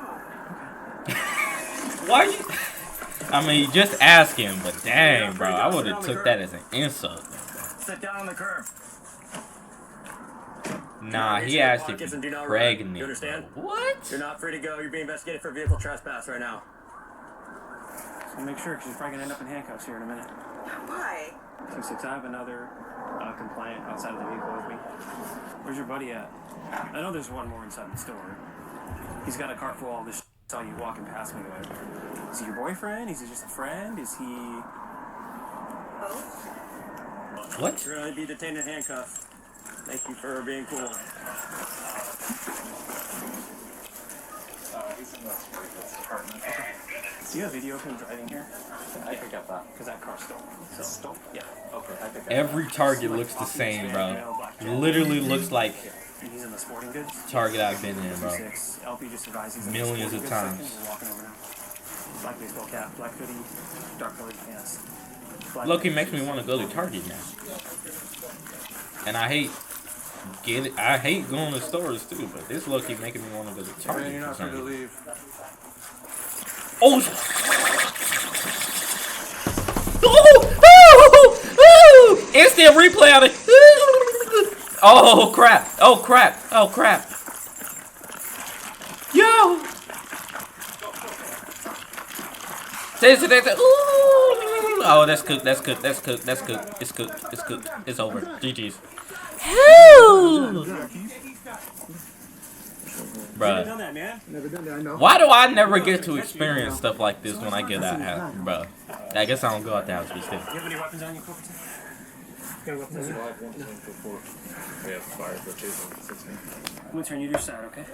Okay. Why are you... I mean, just ask him, but dang, bro. I would have took that as an insult. Sit down on the curb. Nah, he asked if you're pregnant. You understand? What? You're not free to go. You're being investigated for vehicle trespass right now. So make sure, because you're probably going to end up in handcuffs here in a minute. Why? 6 I have another compliant outside of the vehicle with me. Where's your buddy at? I know there's one more inside the store. He's got a cart full of all this saw you walking past me. Is he your boyfriend? Is he just a friend? Is he... Both? What? You're going to be detained in handcuffs. Thank you for being cool. Do you have video of him driving here? I picked up that. Because that car's stolen. So, stolen? Yeah. Okay. I picked up Every Target looks the same, bro. Literally looks like He's in the sporting goods. Target I've been in, bro. LP just advised he's in the Millions sporting of goods times. section. We're walking over now. Black baseball cap, black hoodie, dark colored pants. Loki makes me want to go to Target now. And I hate going to stores too, but this Loki making me want to go to Target. You're not free to leave. Oh! Oh! Instant replay on it. Oh crap! Oh crap! Oh crap! Yo! Oh, that's cooked. That's cooked. That's cooked. That's cooked. It's cooked. It's cooked. It's over. GG's. Bruh. Done that, man. Why do I never get to experience stuff like this when I get out house, bro? I guess I don't go out the house, but still. You have any weapons on you, Corporate? You got weapons on you? We have fire for chasing. I'm gonna turn you to your side, okay?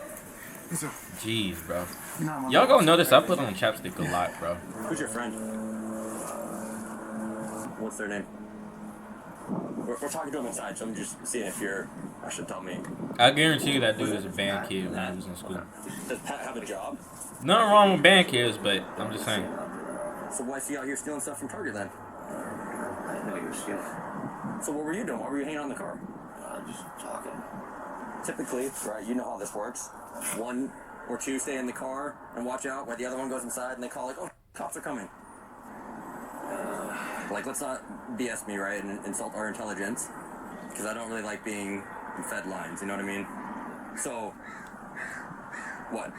Jeez, bro. Y'all gonna notice I put on chapstick a lot, bro. Who's your friend? What's their name? We're talking to him inside, so I'm just seeing if you're... I should tell me. I guarantee you that dude is a band kid when he was in school. Does Pat have a job? Nothing wrong with band kids, but I'm just saying. So why is he out here stealing stuff from Target then? I didn't know you were stealing. So what were you doing? Why were you hanging out in the car? Just talking. Typically, right, you know how this works. One or two stay in the car and watch out while the other one goes inside and they call like, oh, cops are coming. Like, let's not BS me, right, and insult our intelligence. Because I don't really like being fed lines, you know what I mean? So, what?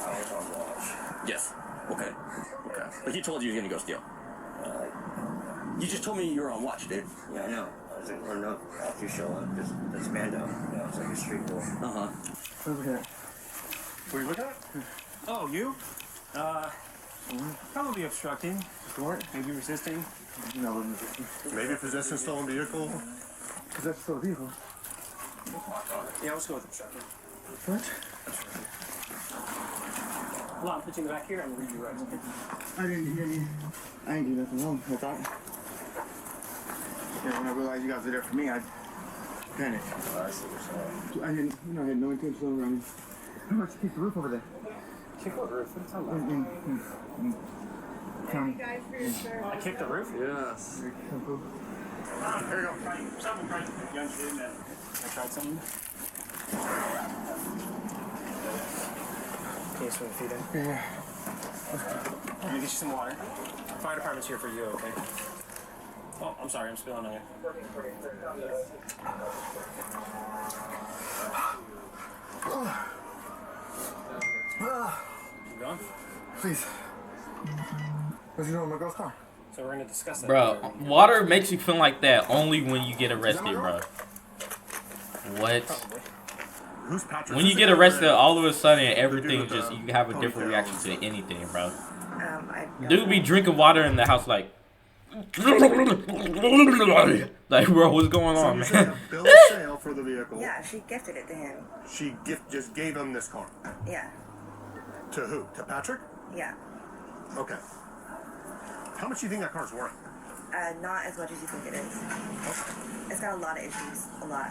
I was on watch. Yes. Okay. But he told you he was gonna go steal. You just told me you were on watch, dude. Yeah, I know. I was running up after you show up. This Mando. Yeah, it's like a street boy. Uh-huh. Over here. What are you looking at? Oh, you? Probably obstructing. Maybe resisting. Maybe possessing stolen vehicle. Possessing stolen vehicle? Yeah, let's go with obstructing. What? Hold on, I'll put you in the back here. I'm gonna read your rights. Okay? I didn't hear you. I didn't do nothing wrong. I thought. Yeah, when I realized you guys were there for me, I panicked. I didn't, I had no intention of running. How much kick the roof over there? Kick the roof? What are you talking County. about? I kicked the roof? Yes. Here you go. Something right. Young kid, man. I tried something. Case for the feet in. Yeah. Let me get you some water. Fire department's here for you, okay? Oh, I'm sorry, I'm spilling on you. You going? Please. What's you doing with my girl's car? So we're gonna discuss that. Bro, water makes you feel like that only when you get arrested, bro. What? Who's Patrick? When you get arrested, all of a sudden everything just you have a different reaction to anything, bro. Dude be drinking water in the house like bro, what's going on, So man? a bill of sale for the vehicle. Yeah, she gifted it to him. She just gave him this car. Yeah, To who? To Patrick? yeah. Okay. How much do you think that car's worth? Not as much as you think it is. It's got a lot of issues. A lot.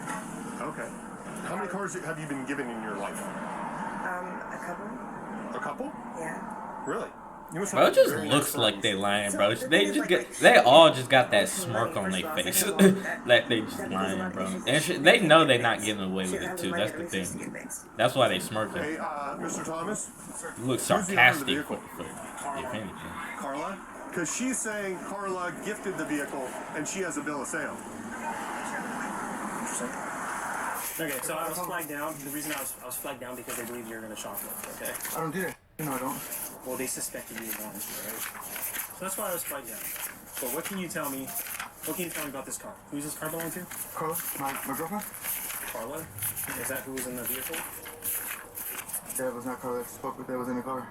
Okay. How many cars have you been given in your life? A couple. A couple? Yeah. Really? You must Bro, have it just very looks nice like friends. they lying, So bro. the They thing is, just like, get, they all just got that smirk on their face, like they just lying, bro. And they know they're not getting away with it too. That's the thing. That's why they smirking. Hey, Mr. Thomas? You look Who's the owner of the sarcastic, vehicle? if anything. Carla? Because she's saying Carla gifted the vehicle and she has a bill of sale. Okay, so I was flagged down. The reason I was flagged down because they believe you're gonna shoplift, okay? I don't do that. No, I don't. Well, they suspected you of wanting to, right? So that's why I was flagged down. But what can you tell me? What can you tell me about this car? Who's this car belong to? Carla, my girlfriend? Carla? Is that who was in the vehicle? That was not Carla that spoke with. That was in the car.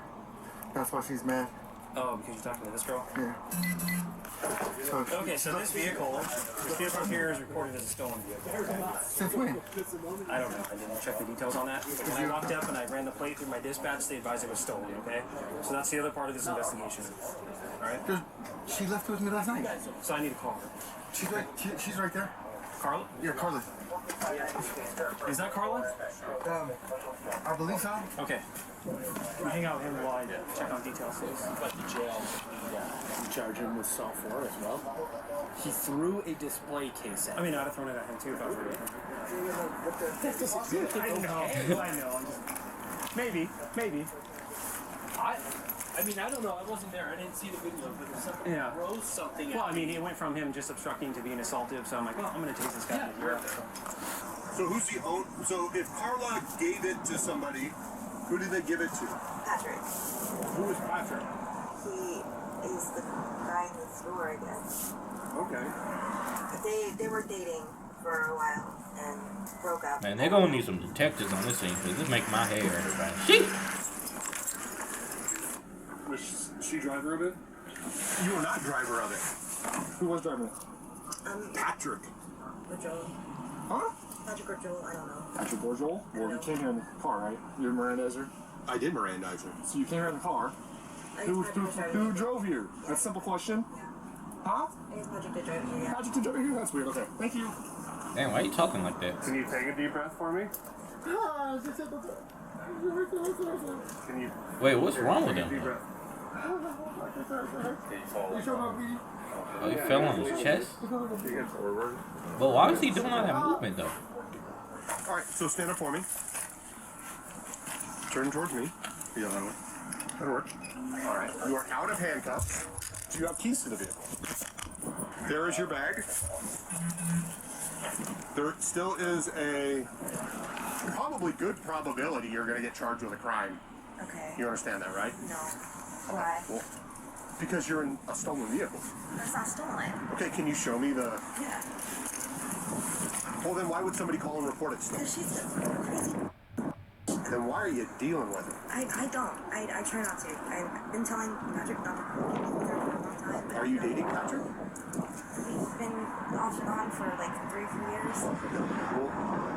That's why she's mad. Oh, because you're talking to this girl? Yeah. So, Okay, so this vehicle here is recorded as a stolen vehicle. since when? I don't know. I didn't check the details on that. But when I walked up and I ran the plate through my dispatch, they advised it was stolen, okay? So that's the other part of this investigation. Alright? She left with me last night. So I need to call her. She's right there. Carla? Yeah, Carla. Is that Carla? I believe so. Okay. You hang out with him while I check on details. But the jail, we charge him with assault for it as well. He threw a display case at I mean, I'd have thrown it at him too if I was ready. I know. I'm just... Maybe. I mean, I don't know. I wasn't there. I didn't see the video, but if somebody throws something Well, at I mean, it went from him just obstructing to being assaultive, so I'm like, well, I'm going to take this guy. Yeah. So who's the owner? So if Carla gave it to somebody, who did they give it to? Patrick. Who is Patrick? He is the guy in the store, I guess. Okay. They were dating for a while and broke up. Man, they're gonna need some detectives on this thing because this make my hair hurt, man. Sheesh. Was she driver of it? You were not driver of it. Who was driving it? Patrick. Or Joel. Huh? Patrick or Joel, I don't know. Patrick or Joel? Well, you came here in the car, right? You Mirandizer her? I did Mirandize her. So you came here in the car. I guess Patrick was driving Who it. drove you? That's a simple question. Huh? I guess Patrick did drive it, yeah. Patrick did drive you? That's weird. Okay, thank you. Damn, why are you talking like that? Can you take a deep breath for me? Can you? Wait, what's wrong with him? Deep breath. Oh, he fell on his chest? But why was he doing all that movement, though? All right, so stand up for me. Turn towards me. Yeah, that way. That'll work. All right, you are out of handcuffs. Do you have keys to the vehicle? There is your bag. There still is a probably good probability you're going to get charged with a crime. Okay. You understand that, right? No. Why? Well, because you're in a stolen vehicle. That's not stolen. Okay, can you show me the... Yeah. Well, then why would somebody call and report it stolen? Because she's crazy. Then why are you dealing with it? I don't. I try not to. I've been telling Patrick not to be with her for a long time. Are you dating Patrick? been off and on for like 3-4 years. Well,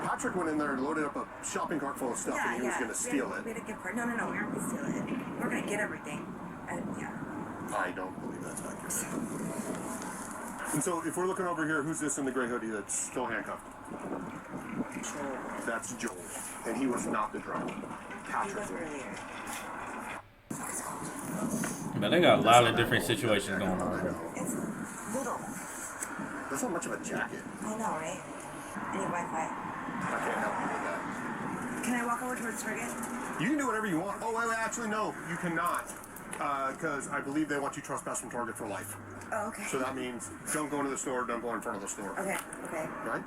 Patrick went in there and loaded up a shopping cart full of stuff, and he was going to steal it. We had a gift card. No, we aren't going to steal it. We're going to get everything. Yeah. I don't believe that's accurate. And so, if we're looking over here, who's this in the gray hoodie that's still handcuffed? That's Joel, and he was not the driver. Patrick was earlier. But they got a lot of different situations going on. It's little. That's not much of a jacket. I know, right? I need Wi-Fi. I can't help you with that. Can I walk over towards Target? You can do whatever you want. Oh, wait, actually, no, you cannot. Because I believe they want you trespass from Target for life. Oh, okay. So that means don't go into the store, don't go in front of the store. Okay. Right?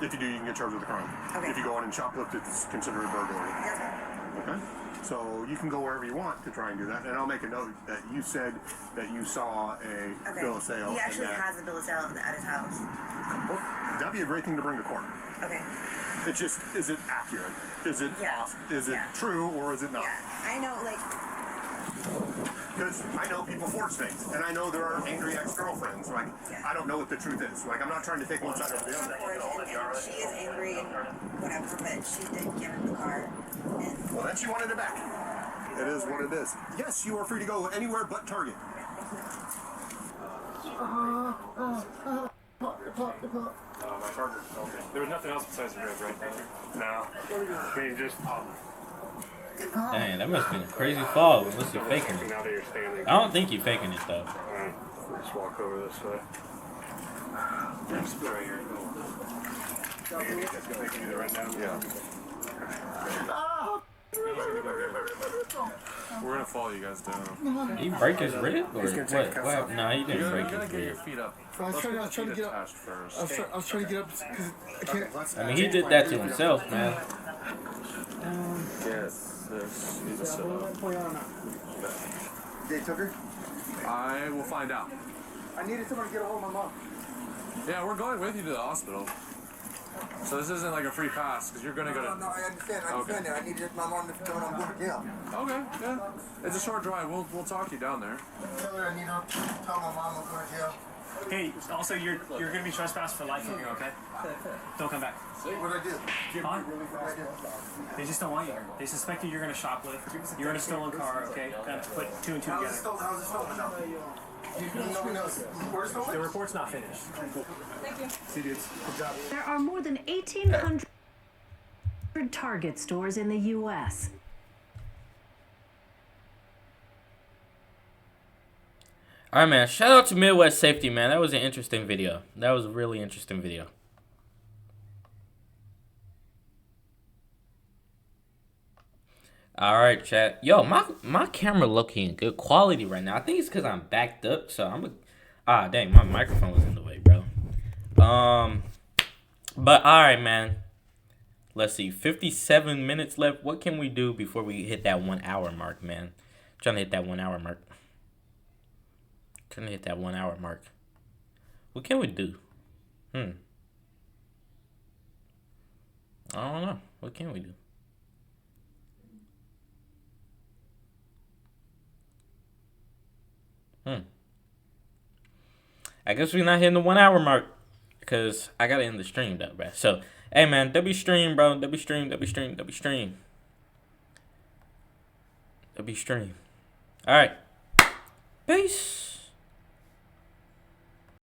If you do, you can get charged with a crime. Okay. If you go in and shoplift, it's considered a burglary. Yes, sir. Okay? So you can go wherever you want to try and do that. And I'll make a note that you said that you saw a bill of sale. He actually has a bill of sale at his house. Well, that'd be a great thing to bring to court. Okay. It's just, is it accurate? Is it true or is it not? Yeah. I know, like... Because I know people forge things, and I know there are angry ex-girlfriends. Like, I don't know what the truth is. Like, I'm not trying to take one side over the other. She is angry and whatever, but she did get in the car. Well, then she wanted it back. It is what it is. Yes, you are free to go anywhere but Target. My partner. Okay. There was nothing else besides the rib, right? No. I mean, just. Dang, that must have been a crazy fall. Unless you're faking it. Now that you're standing. I don't think you're faking it though. Just walk over this way. Just right here. Right now? Yeah. We're gonna follow you guys down. Did he break his rib or what? No, he didn't break his rib. Feet up. I was trying to get up. I was trying to get up because I can't. I mean, he did that to himself, man. Yes. This They took her? I will find out. I needed someone to get a hold of my mom. Yeah, we're going with you to the hospital. So this isn't like a free pass because you're going to go to... No, I understand. I understand that. I needed my mom to come on board. Yeah. Okay, yeah. It's a short drive. We'll talk you down there. Tell her I need her. Tell my mom I'm going to jail. Hey, also, you're going to be trespassed for life from here, okay? Don't come back. What did I do? Huh? They just don't want you here. They suspect you're going to shoplift. You're in a stolen car, okay? Kind of put two and two together. How's it stolen now? The report's not finished. Thank you. See, dudes. Good job. There are more than 1,800 Target stores in the U.S. All right, man. Shout out to Midwest Safety, man. That was an interesting video. That was a really interesting video. All right, chat. Yo, my camera looking good quality right now. I think it's because I'm backed up, so dang, my microphone was in the way, bro. But all right, man. Let's see. 57 minutes left. What can we do before we hit that 1 hour mark, man? Trying to hit that 1 hour mark. Trying to hit that 1 hour mark. What can we do? I don't know. What can we do? I guess we're not hitting the 1 hour mark because I gotta end the stream though, bro. So, hey man, W stream, bro. W stream. All right. Peace.